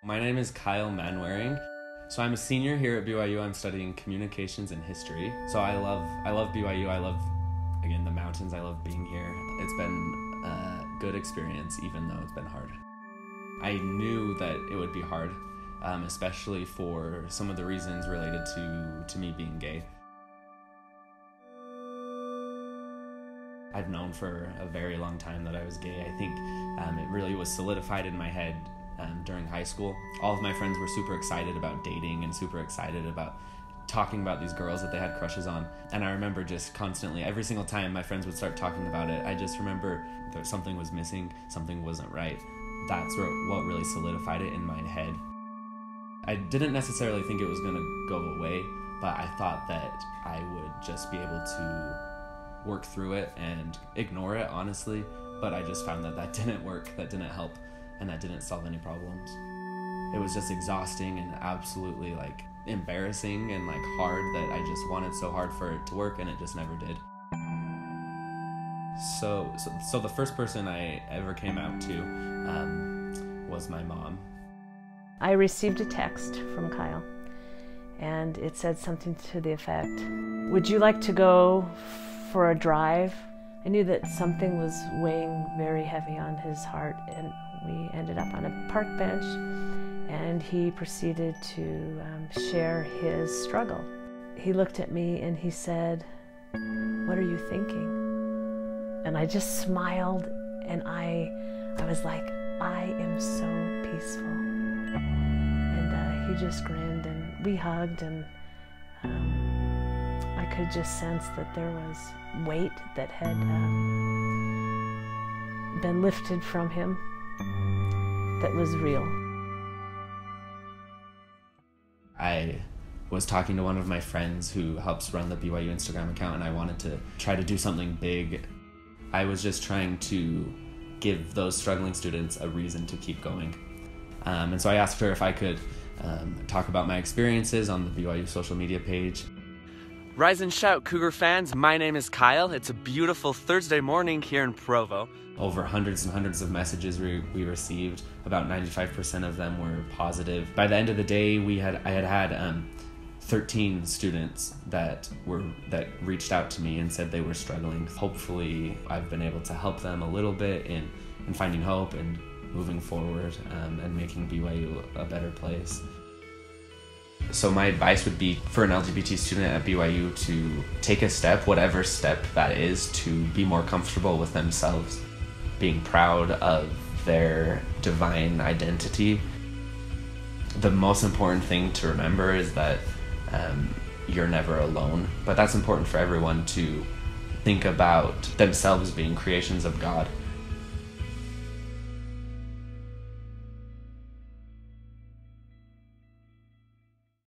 My name is Kyle Manwaring. So I'm a senior here at BYU. I'm studying communications and history. So I love BYU. I love, again, the mountains. I love being here. It's been a good experience, even though it's been hard. I knew that it would be hard, especially for some of the reasons related to me being gay. I've known for a very long time that I was gay. I think it really was solidified in my head during high school. All of my friends were super excited about dating and super excited about talking about these girls that they had crushes on. And I remember just constantly, every single time my friends would start talking about it, I just remember that something was missing, something wasn't right. That's what really solidified it in my head. I didn't necessarily think it was going to go away, but I thought that I would just be able to work through it and ignore it, honestly. But I just found that didn't work, that didn't help, and that didn't solve any problems. It was just exhausting and absolutely embarrassing and hard that I just wanted so hard for it to work, and it just never did. So the first person I ever came out to was my mom. I received a text from Kyle, and it said something to the effect, "Would you like to go for a drive?" I knew that something was weighing very heavy on his heart, and we ended up on a park bench, and he proceeded to share his struggle. He looked at me and he said, "What are you thinking?" And I just smiled, and I was like, I am so peaceful. And he just grinned, and we hugged, and I could just sense that there was weight that had been lifted from him that was real. I was talking to one of my friends who helps run the BYU Instagram account, and I wanted to try to do something big. I was just trying to give those struggling students a reason to keep going. And so I asked her if I could talk about my experiences on the BYU social media page. Rise and shout, Cougar fans. My name is Kyle. It's a beautiful Thursday morning here in Provo. Over hundreds and hundreds of messages we received. About 95% of them were positive. By the end of the day, I had 13 students that reached out to me and said they were struggling. Hopefully, I've been able to help them a little bit in finding hope and moving forward and making BYU a better place. So my advice would be for an LGBT student at BYU to take a step, whatever step that is, to be more comfortable with themselves, being proud of their divine identity. The most important thing to remember is that you're never alone, but that's important for everyone to think about themselves being creations of God.